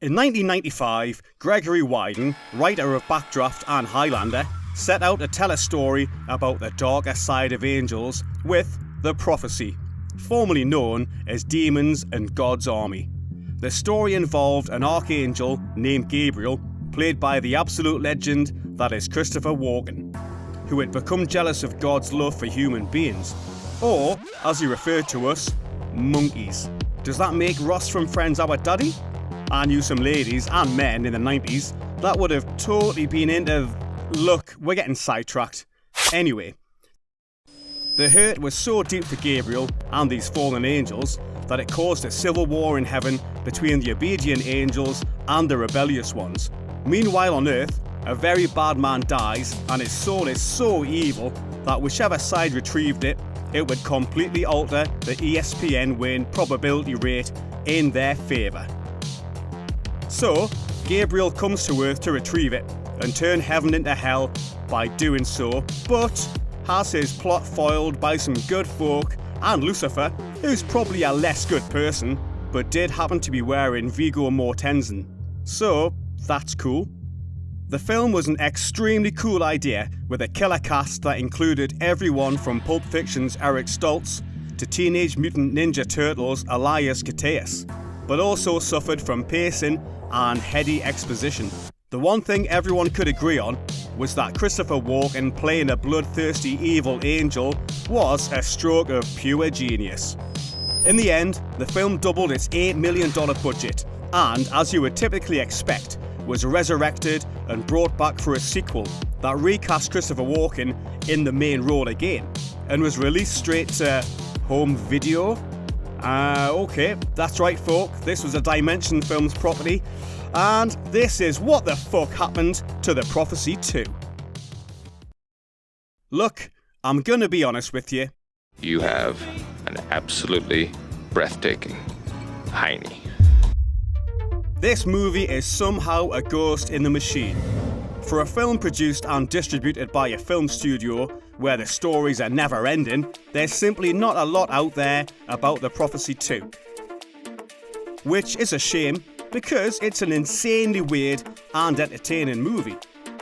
In 1995, Gregory Widen, writer of Backdraft and Highlander, set out to tell a story about the darker side of angels with The Prophecy, formerly known as Demons and God's Army. The story involved an archangel named Gabriel, played by the absolute legend that is Christopher Walken, who had become jealous of God's love for human beings, or, as he referred to us, monkeys. Does that make Ross from Friends our daddy? I knew some ladies and men in the 90s that would have totally been into... Look, we're getting sidetracked. Anyway, the hurt was so deep for Gabriel and these fallen angels that it caused a civil war in heaven between the obedient angels and the rebellious ones. Meanwhile on earth, a very bad man dies and his soul is so evil that whichever side retrieved it, it would completely alter the ESPN win probability rate in their favour. So, Gabriel comes to Earth to retrieve it and turn heaven into hell by doing so, but has his plot foiled by some good folk and Lucifer, who's probably a less good person, but did happen to be wearing Viggo Mortensen. So, that's cool. The film was an extremely cool idea with a killer cast that included everyone from Pulp Fiction's Eric Stoltz to Teenage Mutant Ninja Turtles' Elias Koteas, but also suffered from pacing and heady exposition. The one thing everyone could agree on was that Christopher Walken playing a bloodthirsty evil angel was a stroke of pure genius. In the end, the film doubled its $8 million budget and, as you would typically expect, was resurrected and brought back for a sequel that recast Christopher Walken in the main role again and was released straight to home video. Okay, that's right folk, this was a Dimension Films property, and this is what the fuck happened to The Prophecy 2. Look, I'm gonna be honest with you. You have an absolutely breathtaking hiney. This movie is somehow a ghost in the machine. For a film produced and distributed by a film studio where the stories are never ending, there's simply not a lot out there about The Prophecy 2. Which is a shame, because it's an insanely weird and entertaining movie.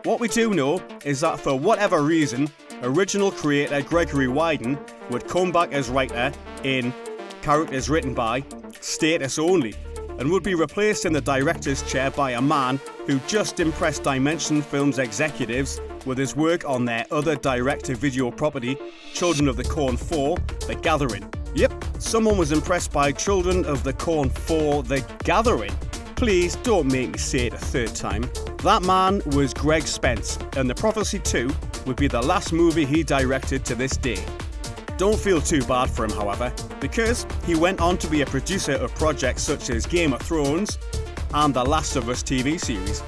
What we do know is that for whatever reason, original creator Gregory Widen would come back as writer in characters written by status only, and would be replaced in the director's chair by a man who just impressed Dimension Films executives with his work on their other direct-to-video property, Children of the Corn 4, The Gathering. Yep, someone was impressed by Children of the Corn 4, The Gathering. Please don't make me say it a third time. That man was Greg Spence, and The Prophecy 2 would be the last movie he directed to this day. Don't feel too bad for him, however, because he went on to be a producer of projects such as Game of Thrones and The Last of Us TV series.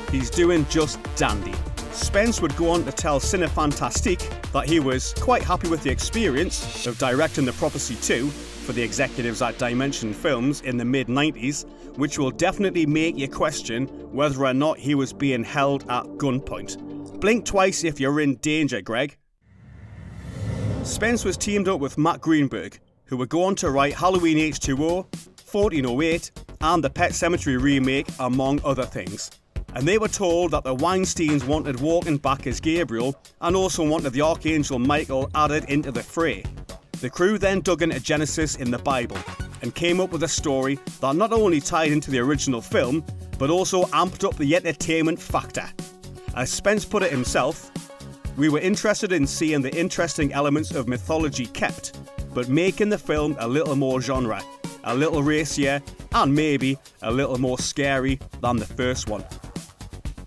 He's doing just dandy. Spence would go on to tell Cinefantastique that he was quite happy with the experience of directing The Prophecy 2 for the executives at Dimension Films in the mid-90s, which will definitely make you question whether or not he was being held at gunpoint. Blink twice if you're in danger, Greg. Spence was teamed up with Matt Greenberg, who would go on to write Halloween H2O, 1408, and the Pet Sematary remake, among other things. And they were told that the Weinsteins wanted Walken back as Gabriel, and also wanted the Archangel Michael added into the fray. The crew then dug into Genesis in the Bible, and came up with a story that not only tied into the original film, but also amped up the entertainment factor. As Spence put it himself, "We were interested in seeing the interesting elements of mythology kept, but making the film a little more genre, a little racier, and maybe a little more scary than the first one."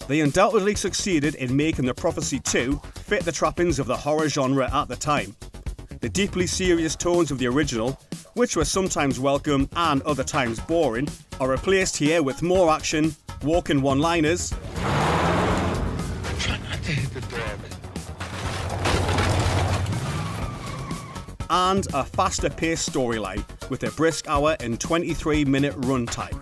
They undoubtedly succeeded in making The Prophecy 2 fit the trappings of the horror genre at the time. The deeply serious tones of the original, which were sometimes welcome and other times boring, are replaced here with more action, Walken one-liners, Try not to hit the dog. and a faster-paced storyline with a brisk hour and 23-minute runtime.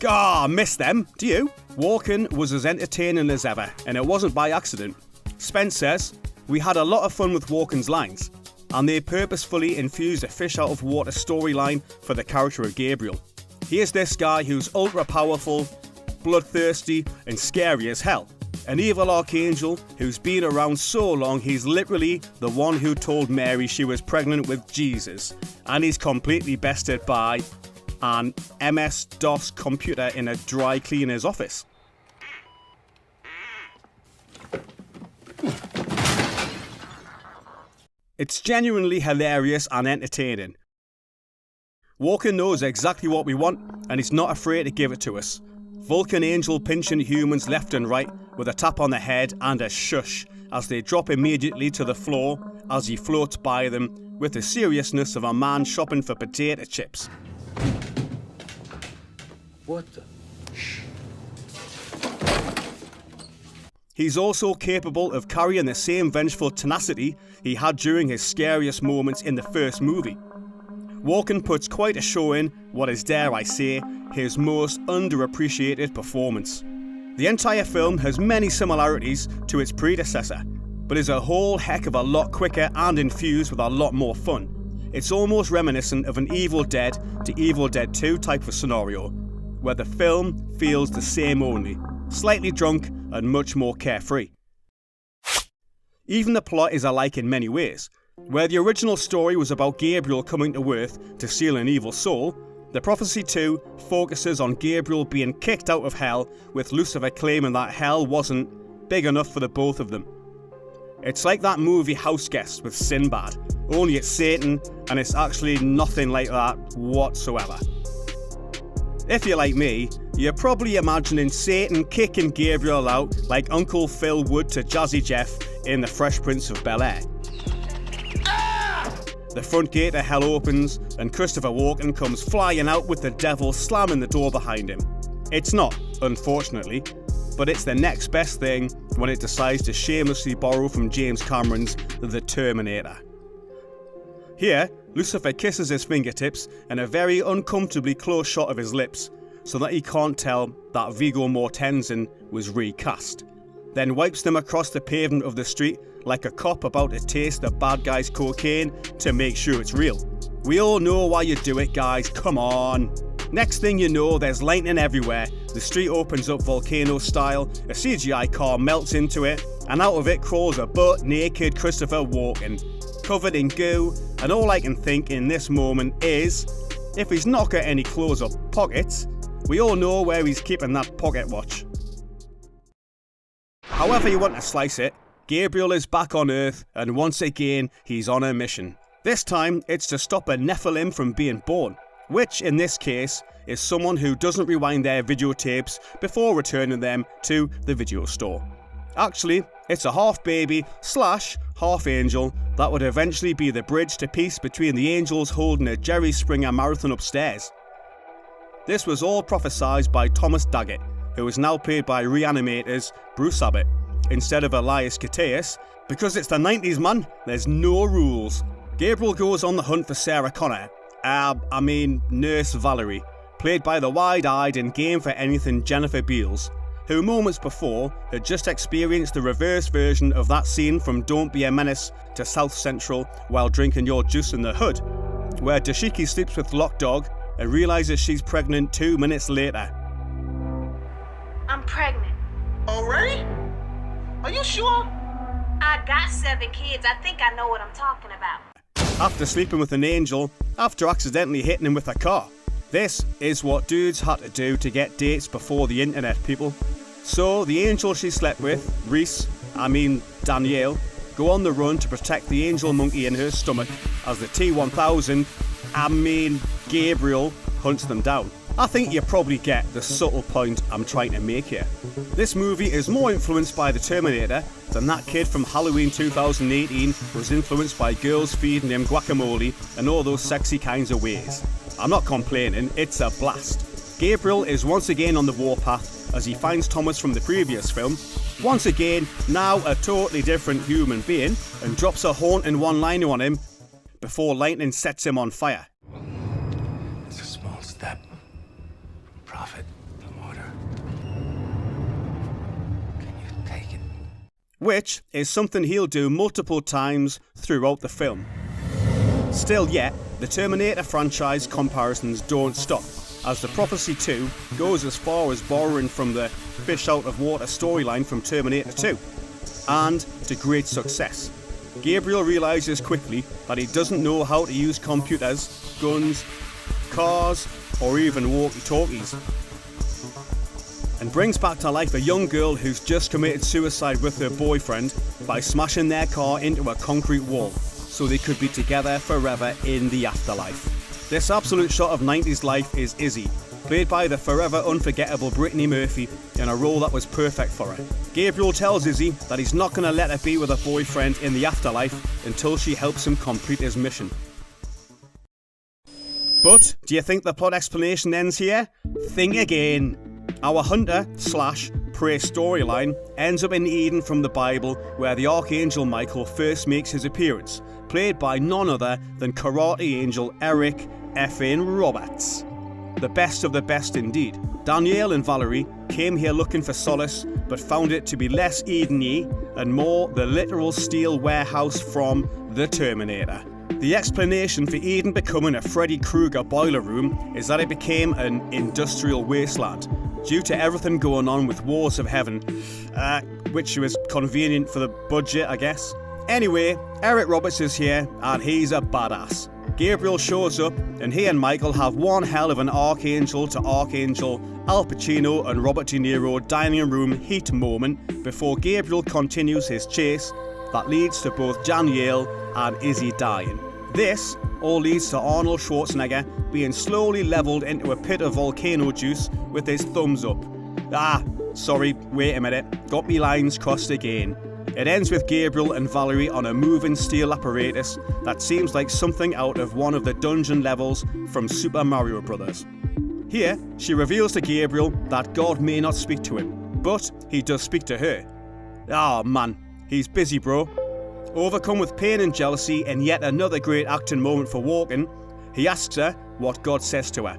Gah, miss them, do you? Walken was as entertaining as ever, and it wasn't by accident. Spence says, "We had a lot of fun with Walken's lines, and they purposefully infused a fish-out-of-water storyline for the character of Gabriel. Here's this guy who's ultra-powerful, bloodthirsty and scary as hell. An evil archangel who's been around so long he's literally the one who told Mary she was pregnant with Jesus, and he's completely bested by an MS-DOS computer in a dry cleaner's office. It's genuinely hilarious and entertaining. Walken knows exactly what we want, and he's not afraid to give it to us. Vulcan angel pinching humans left and right with a tap on the head and a shush as they drop immediately to the floor as he floats by them with the seriousness of a man shopping for potato chips. What the? Shh. He's also capable of carrying the same vengeful tenacity he had during his scariest moments in the first movie. Walken puts quite a show in what is, dare I say, his most underappreciated performance. The entire film has many similarities to its predecessor, but is a whole heck of a lot quicker and infused with a lot more fun. It's almost reminiscent of an Evil Dead to Evil Dead 2 type of scenario, where the film feels the same only, slightly drunk and much more carefree. Even the plot is alike in many ways. Where the original story was about Gabriel coming to Earth to steal an evil soul, the Prophecy 2 focuses on Gabriel being kicked out of hell, with Lucifer claiming that hell wasn't big enough for the both of them. It's like that movie House Guest with Sinbad, only it's Satan and it's actually nothing like that whatsoever. If you're like me, you're probably imagining Satan kicking Gabriel out like Uncle Phil would to Jazzy Jeff in The Fresh Prince of Bel-Air. The front gate of hell opens and Christopher Walken comes flying out with the devil slamming the door behind him. It's not, unfortunately, but it's the next best thing when it decides to shamelessly borrow from James Cameron's The Terminator. Here, Lucifer kisses his fingertips in a very uncomfortably close shot of his lips so that he can't tell that Viggo Mortensen was recast, then wipes them across the pavement of the street like a cop about to taste the bad guy's cocaine to make sure it's real. We all know why you do it, guys, come on. Next thing you know, there's lightning everywhere, the street opens up volcano style, a CGI car melts into it, and out of it crawls a butt-naked Christopher Walken, covered in goo, and all I can think in this moment is, if he's not got any clothes or pockets, we all know where he's keeping that pocket watch. However you want to slice it, Gabriel is back on Earth, and once again, he's on a mission. This time, it's to stop a Nephilim from being born, which, in this case, is someone who doesn't rewind their videotapes before returning them to the video store. Actually, it's a half-baby / half-angel that would eventually be the bridge to peace between the angels holding a Jerry Springer marathon upstairs. This was all prophesied by Thomas Daggett, who is now played by Reanimator's Bruce Abbott, instead of Elias Koteas. Because it's the 90s, man, there's no rules. Gabriel goes on the hunt for Sarah Connor, Nurse Valerie, played by the wide-eyed and game for anything Jennifer Beals, who moments before had just experienced the reverse version of that scene from Don't Be a Menace to South Central while drinking your juice in the hood, where Dashiki sleeps with Lockdog and realises she's pregnant 2 minutes later. I'm pregnant. Already? Are you sure? I got 7 kids. I think I know what I'm talking about. After sleeping with an angel, after accidentally hitting him with a car. This is what dudes had to do to get dates before the internet, people. So the angel she slept with, Danielle, go on the run to protect the angel monkey in her stomach as the T-1000, Gabriel, hunts them down. I think you probably get the subtle point I'm trying to make here. This movie is more influenced by The Terminator than that kid from Halloween 2018 was influenced by girls feeding him guacamole and all those sexy kinds of ways. I'm not complaining, it's a blast. Gabriel is once again on the warpath as he finds Thomas from the previous film, once again now a totally different human being, and drops a haunting one-liner on him before lightning sets him on fire. It's a small step. Profit from order. Can you take it? Which is something he'll do multiple times throughout the film. Still yet, the Terminator franchise comparisons don't stop. as the Prophecy 2 goes as far as borrowing from the fish out of water storyline from Terminator 2, and to great success. Gabriel realises quickly that he doesn't know how to use computers, guns, cars, or even walkie-talkies, and brings back to life a young girl who's just committed suicide with her boyfriend by smashing their car into a concrete wall so they could be together forever in the afterlife. This absolute shot of 90s life is Izzy, played by the forever unforgettable Brittany Murphy in a role that was perfect for her. Gabriel tells Izzy that he's not going to let her be with her boyfriend in the afterlife until she helps him complete his mission. But do you think the plot explanation ends here? Think again. Our hunter/prey storyline ends up in Eden from the Bible, where the archangel Michael first makes his appearance, played by none other than karate angel Eric F.N. Roberts. The best of the best indeed. Danielle and Valerie came here looking for solace, but found it to be less Eden-y and more the literal steel warehouse from The Terminator. The explanation for Eden becoming a Freddy Krueger boiler room is that it became an industrial wasteland, due to everything going on with Wars of Heaven, which was convenient for the budget, I guess. Anyway, Eric Roberts is here, and he's a badass. Gabriel shows up, and he and Michael have one hell of an archangel to archangel Al Pacino and Robert De Niro dining room heat moment before Gabriel continues his chase that leads to both Danielle and Izzy dying. This all leads to Arnold Schwarzenegger being slowly levelled into a pit of volcano juice with his thumbs up. Sorry, wait a minute, got me lines crossed again. It ends with Gabriel and Valerie on a moving steel apparatus that seems like something out of one of the dungeon levels from Super Mario Bros. Here, she reveals to Gabriel that God may not speak to him, but he does speak to her. Man, he's busy, bro. Overcome with pain and jealousy in yet another great acting moment for Walken, he asks her what God says to her.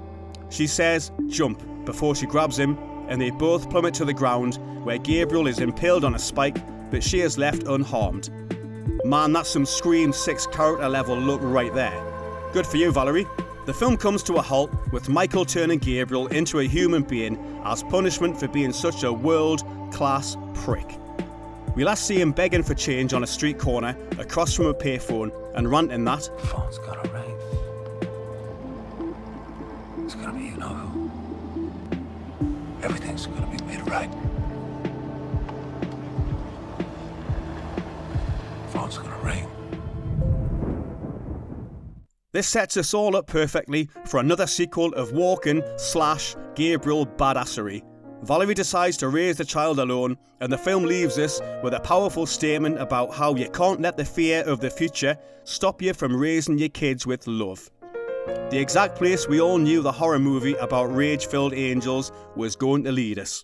She says, jump, before she grabs him, and they both plummet to the ground, where Gabriel is impaled on a spike, but she is left unharmed. Man, that's some Scream 6 character level look right there. Good for you, Valerie. The film comes to a halt, with Michael turning Gabriel into a human being as punishment for being such a world-class prick. We last see him begging for change on a street corner across from a payphone and ranting that Phone's gonna ring. It's gonna be you know who. Everything's gonna be made right. Phone's gonna ring. This sets us all up perfectly for another sequel of Walken/Gabriel badassery. Valerie decides to raise the child alone, and the film leaves us with a powerful statement about how you can't let the fear of the future stop you from raising your kids with love. The exact place we all knew the horror movie about rage-filled angels was going to lead us.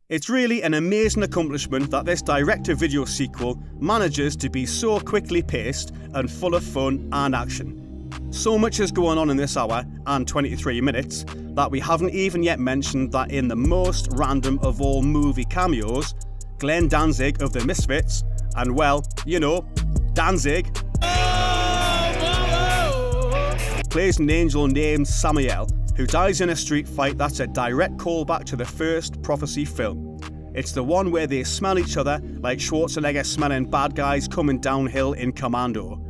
It's really an amazing accomplishment that this direct-to-video sequel manages to be so quickly paced and full of fun and action. So much is going on in this hour and 23 minutes that we haven't even yet mentioned that in the most random of all movie cameos, Glenn Danzig of the Misfits, and well, you know, Danzig, plays an angel named Samael, who dies in a street fight that's a direct callback to the first Prophecy film. It's the one where they smell each other like Schwarzenegger smelling bad guys coming downhill in Commando,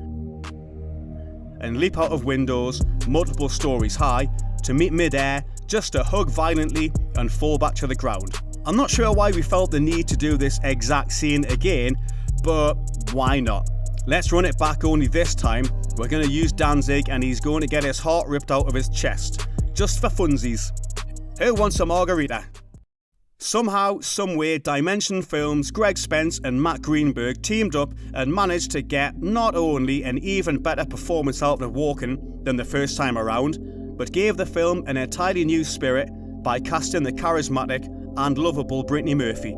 and leap out of windows multiple stories high to meet mid-air just to hug violently and fall back to the ground. I'm not sure why we felt the need to do this exact scene again, but why not? Let's run it back, only this time we're going to use Danzig and he's going to get his heart ripped out of his chest, just for funsies. Who wants a margarita? Somehow, someway, Dimension Films' Greg Spence and Matt Greenberg teamed up and managed to get not only an even better performance out of Walken than the first time around, but gave the film an entirely new spirit by casting the charismatic and lovable Brittany Murphy.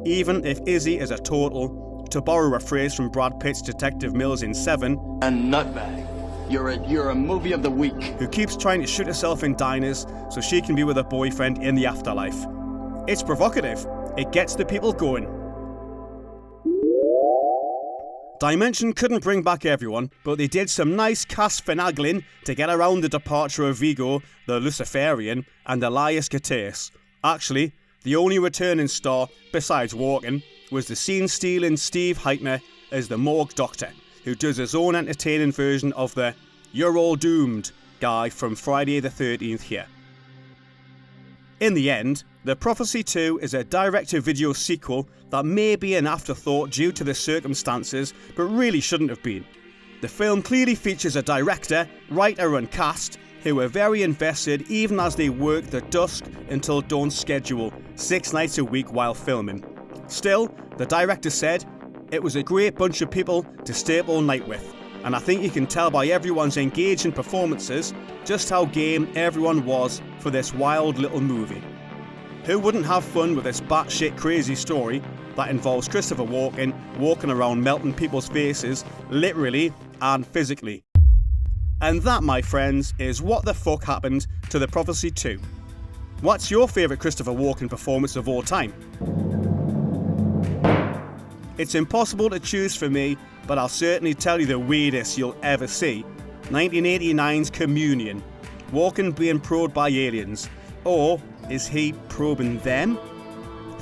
Even if Izzy is a total, to borrow a phrase from Brad Pitt's Detective Mills in Seven, and nutbag. You're a movie of the week. Who keeps trying to shoot herself in diners so she can be with her boyfriend in the afterlife. It's provocative. It gets the people going. Dimension couldn't bring back everyone, but they did some nice cast finagling to get around the departure of Vigo, the Luciferian, and Elias Koteas. Actually, the only returning star, besides Walken, was the scene-stealing Steve Heitner as the Morgue Doctor, who does his own entertaining version of the "You're all doomed" guy from Friday the 13th here. In the end, The Prophecy 2 is a direct-to-video sequel that may be an afterthought due to the circumstances, but really shouldn't have been. The film clearly features a director, writer and cast who are very invested even as they work the dusk until dawn schedule 6 nights a week while filming. Still, the director said, "It was a great bunch of people to stay up all night with, and I think you can tell by everyone's engaging performances just how game everyone was for this wild little movie." Who wouldn't have fun with this batshit crazy story that involves Christopher Walken walking around melting people's faces, literally and physically? And that, my friends, is what the fuck happened to The Prophecy 2. What's your favourite Christopher Walken performance of all time? It's impossible to choose for me, but I'll certainly tell you the weirdest you'll ever see. 1989's Communion. Walken being probed by aliens. Or is he probing them?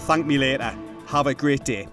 Thank me later. Have a great day.